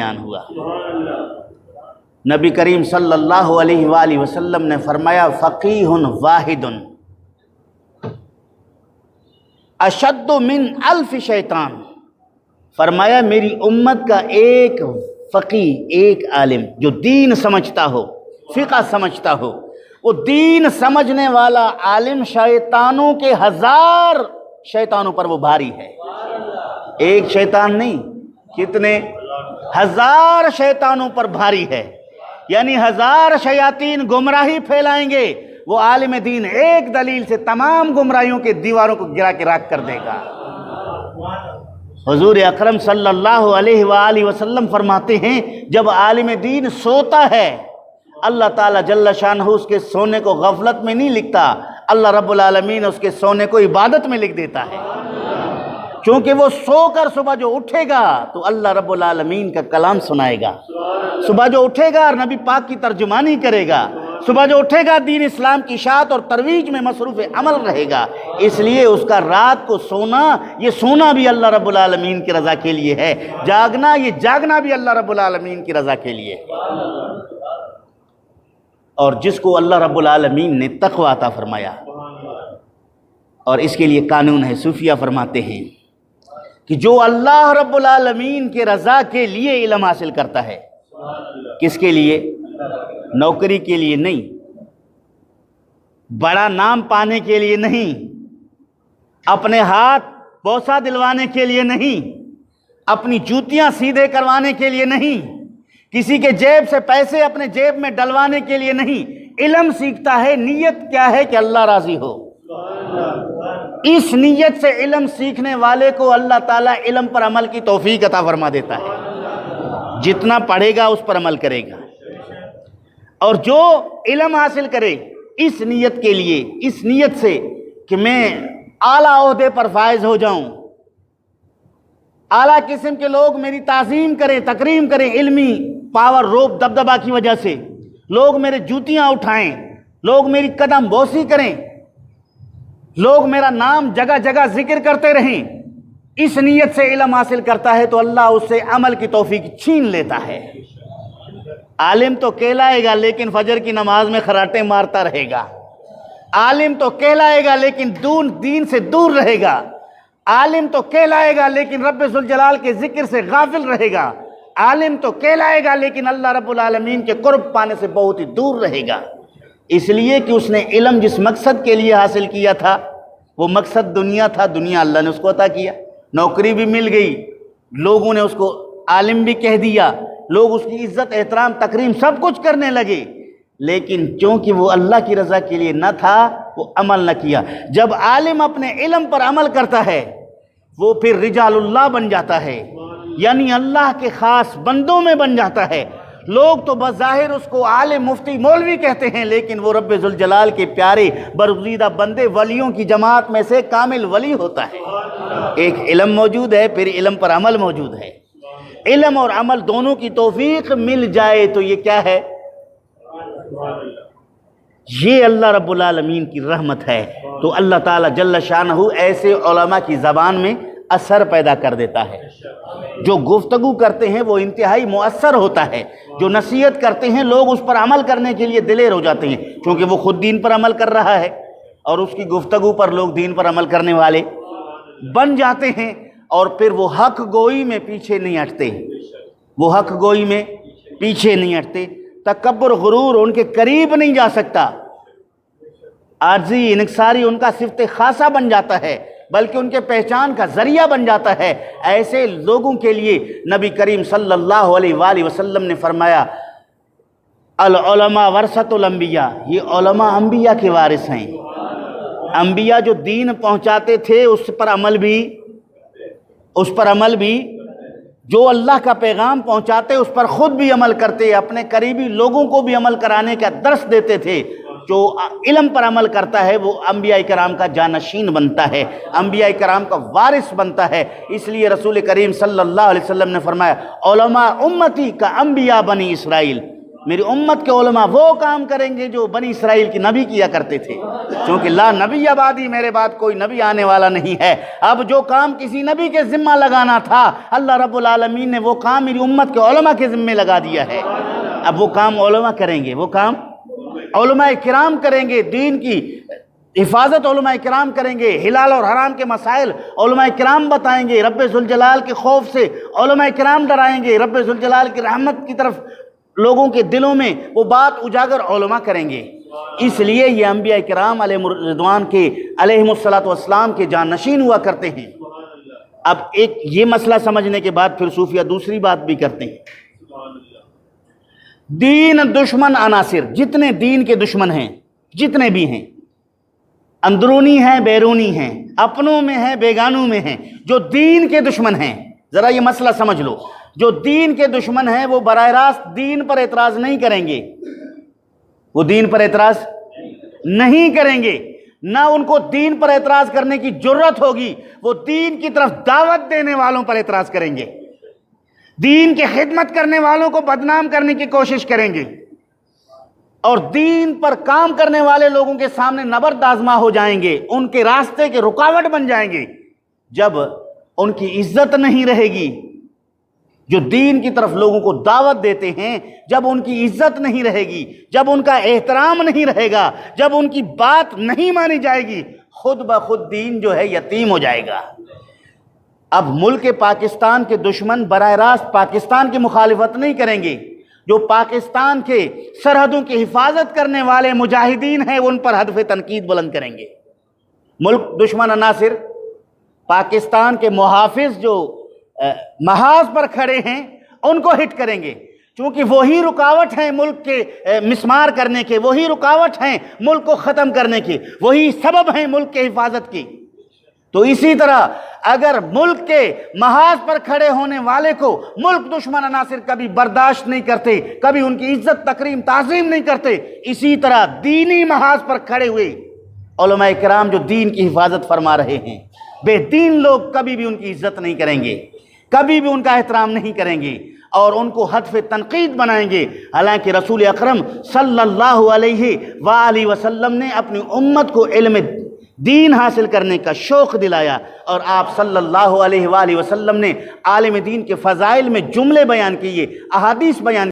بیان ہوا۔ نبی کریم صلی اللہ علیہ وآلہ وسلم نے فرمایا فقیہ واحد اشد من الف شیطان، فرمایا میری امت کا ایک فقیہ، ایک عالم جو دین سمجھتا ہو، فقہ سمجھتا ہو، وہ دین سمجھنے والا عالم شیطانوں کے 1000 شیطانوں پر وہ بھاری ہے۔ ایک شیطان نہیں، کتنے؟ 1000 شیطانوں پر بھاری ہے، یعنی 1000 شیاطین گمراہی پھیلائیں گے، وہ عالم دین ایک دلیل سے تمام گمراہیوں کے دیواروں کو گرا کے راکھ کر دے گا۔ حضور اکرم صلی اللہ علیہ وآلہ وسلم فرماتے ہیں جب عالم دین سوتا ہے اللہ تعالیٰ جل شانہ اس کے سونے کو غفلت میں نہیں لکھتا، اللہ رب العالمین اس کے سونے کو عبادت میں لکھ دیتا ہے، کیونکہ وہ سو کر صبح جو اٹھے گا تو اللہ رب العالمین کا کلام سنائے گا، صبح جو اٹھے گا اور نبی پاک کی ترجمانی کرے گا، صبح جو اٹھے گا دین اسلام کی اشاعت اور ترویج میں مصروف عمل رہے گا۔ اس لیے اس کا رات کو سونا، یہ سونا بھی اللہ رب العالمین کی رضا کے لیے ہے، جاگنا، یہ جاگنا بھی اللہ رب العالمین کی رضا کے لیے ہے۔ اور جس کو اللہ رب العالمین نے تقوی عطا فرمایا، اور اس کے لیے قانون ہے، صوفیہ فرماتے ہیں کہ جو اللہ رب العالمین کے رضا کے لیے علم حاصل کرتا ہے، کس کے لیے؟ نوکری کے لیے نہیں، بڑا نام پانے کے لیے نہیں، اپنے ہاتھ بوسہ دلوانے کے لیے نہیں، اپنی جوتیاں سیدھے کروانے کے لیے نہیں، کسی کے جیب سے پیسے اپنے جیب میں ڈلوانے کے لیے نہیں، علم سیکھتا ہے، نیت کیا ہے کہ اللہ راضی ہو۔ اس نیت سے علم سیکھنے والے کو اللہ تعالیٰ علم پر عمل کی توفیق عطا فرما دیتا ہے، جتنا پڑھے گا اس پر عمل کرے گا۔ اور جو علم حاصل کرے اس نیت کے لیے، اس نیت سے کہ میں اعلیٰ عہدے پر فائز ہو جاؤں، اعلیٰ قسم کے لوگ میری تعظیم کریں، تکریم کریں، علمی پاور، روب، دبدبا کی وجہ سے لوگ میرے جوتیاں اٹھائیں، لوگ میری قدم بوسی کریں، لوگ میرا نام جگہ جگہ ذکر کرتے رہیں، اس نیت سے علم حاصل کرتا ہے تو اللہ اس سے عمل کی توفیق چھین لیتا ہے۔ عالم تو کہلائے گا لیکن فجر کی نماز میں خراٹے مارتا رہے گا، عالم تو کہلائے گا لیکن دین سے دور رہے گا، عالم تو کہلائے گا لیکن رب ذوالجلال کے ذکر سے غافل رہے گا، عالم تو کہلائے گا لیکن اللہ رب العالمین کے قرب پانے سے بہت ہی دور رہے گا، اس لیے کہ اس نے علم جس مقصد کے لیے حاصل کیا تھا وہ مقصد دنیا تھا، دنیا اللہ نے اس کو عطا کیا، نوکری بھی مل گئی، لوگوں نے اس کو عالم بھی کہہ دیا، لوگ اس کی عزت، احترام، تکریم سب کچھ کرنے لگے، لیکن چونکہ وہ اللہ کی رضا کے لیے نہ تھا وہ عمل نہ کیا۔ جب عالم اپنے علم پر عمل کرتا ہے وہ پھر رجال اللہ بن جاتا ہے، یعنی اللہ کے خاص بندوں میں بن جاتا ہے۔ لوگ تو بظاہر اس کو عالم، مفتی، مولوی کہتے ہیں، لیکن وہ رب ذوالجلال کے پیارے برگزیدہ بندے، ولیوں کی جماعت میں سے کامل ولی ہوتا ہے۔ ایک علم موجود ہے، پھر علم پر عمل موجود ہے، علم اور عمل دونوں کی توفیق مل جائے تو یہ کیا ہے؟ یہ اللہ رب العالمین کی رحمت ہے۔ تو اللہ تعالیٰ جل شانہ ایسے علماء کی زبان میں اثر پیدا کر دیتا ہے، جو گفتگو کرتے ہیں وہ انتہائی مؤثر ہوتا ہے، جو نصیحت کرتے ہیں لوگ اس پر عمل کرنے کے لیے دلیر ہو جاتے ہیں، کیونکہ وہ خود دین پر عمل کر رہا ہے اور اس کی گفتگو پر لوگ دین پر عمل کرنے والے بن جاتے ہیں، اور پھر وہ حق گوئی میں پیچھے نہیں ہٹتے، وہ حق گوئی میں پیچھے نہیں ہٹتے، تکبر، غرور ان کے قریب نہیں جا سکتا، عاجزی، انکساری ان کا صفت خاصہ بن جاتا ہے، بلکہ ان کے پہچان کا ذریعہ بن جاتا ہے۔ ایسے لوگوں کے لیے نبی کریم صلی اللہ علیہ وآلہ وسلم نے فرمایا العلماء ورثۃ الانبیاء، یہ علماء انبیاء کے وارث ہیں۔ انبیاء جو دین پہنچاتے تھے اس پر عمل بھی جو اللہ کا پیغام پہنچاتے اس پر خود بھی عمل کرتے، اپنے قریبی لوگوں کو بھی عمل کرانے کا درس دیتے تھے۔ جو علم پر عمل کرتا ہے وہ انبیاء کرام کا جانشین بنتا ہے، انبیاء کرام کا وارث بنتا ہے۔ اس لیے رسول کریم صلی اللہ علیہ وسلم نے فرمایا علماء امتی کا انبیاء بنی اسرائیل، میری امت کے علماء وہ کام کریں گے جو بنی اسرائیل کی نبی کیا کرتے تھے، چونکہ لا نبی آبادی، میرے بعد کوئی نبی آنے والا نہیں ہے۔ اب جو کام کسی نبی کے ذمہ لگانا تھا، اللہ رب العالمین نے وہ کام میری امت کے علماء کے ذمہ لگا دیا ہے۔ اب وہ کام علماء کریں گے، وہ کام علماء کرام کریں گے، دین کی حفاظت علماء کرام کریں گے، حلال اور حرام کے مسائل علماء کرام بتائیں گے، رب ذوالجلال کے خوف سے علماء کرام ڈرائیں گے، رب ذوالجلال کی رحمت کی طرف لوگوں کے دلوں میں وہ بات اجاگر علماء کریں گے۔ اس لیے یہ انبیاء کرام علیہ رضوان کے علیہم الصلاۃ والسلام کے جانشین ہوا کرتے ہیں۔ اب ایک یہ مسئلہ سمجھنے کے بعد پھر صوفیہ دوسری بات بھی کرتے ہیں۔ دین دشمن عناصر، جتنے دین کے دشمن ہیں، جتنے بھی ہیں، اندرونی ہیں بیرونی ہیں، اپنوں میں ہیں بیگانوں میں ہیں، جو دین کے دشمن ہیں، ذرا یہ مسئلہ سمجھ لو، جو دین کے دشمن ہیں وہ براہ راست دین پر اعتراض نہیں کریں گے، وہ دین پر اعتراض نہیں کریں گے، نہ ان کو دین پر اعتراض کرنے کی جرت ہوگی، وہ دین کی طرف دعوت دینے والوں پر اعتراض کریں گے، دین کی خدمت کرنے والوں کو بدنام کرنے کی کوشش کریں گے، اور دین پر کام کرنے والے لوگوں کے سامنے نبرد آزما ہو جائیں گے، ان کے راستے کے رکاوٹ بن جائیں گے۔ جب ان کی عزت نہیں رہے گی، جو دین کی طرف لوگوں کو دعوت دیتے ہیں، جب ان کی عزت نہیں رہے گی، جب ان کا احترام نہیں رہے گا، جب ان کی بات نہیں مانی جائے گی، خود بخود دین جو ہے یتیم ہو جائے گا۔ اب ملک پاکستان کے دشمن براہ راست پاکستان کی مخالفت نہیں کریں گے، جو پاکستان کے سرحدوں کی حفاظت کرنے والے مجاہدین ہیں ان پر ہدف تنقید بلند کریں گے۔ ملک دشمن عناصر پاکستان کے محافظ جو محاذ پر کھڑے ہیں ان کو ہٹ کریں گے، چونکہ وہی رکاوٹ ہیں ملک کے مسمار کرنے کے، وہی رکاوٹ ہیں ملک کو ختم کرنے کے، وہی سبب ہیں ملک کے حفاظت کی۔ تو اسی طرح اگر ملک کے محاذ پر کھڑے ہونے والے کو ملک دشمن عناصر کبھی برداشت نہیں کرتے، کبھی ان کی عزت تکریم تعظیم نہیں کرتے، اسی طرح دینی محاذ پر کھڑے ہوئے علماء کرام جو دین کی حفاظت فرما رہے ہیں، بے دین لوگ کبھی بھی ان کی عزت نہیں کریں گے، کبھی بھی ان کا احترام نہیں کریں گے اور ان کو ہدف تنقید بنائیں گے۔ حالانکہ رسول اکرم صلی اللہ علیہ وآلہ وسلم نے اپنی امت کو علم دین حاصل کرنے کا شوق دلایا، اور آپ صلی اللہ علیہ وآلہ وسلم نے عالم دین کے فضائل میں جملے بیان کیے، احادیث بیان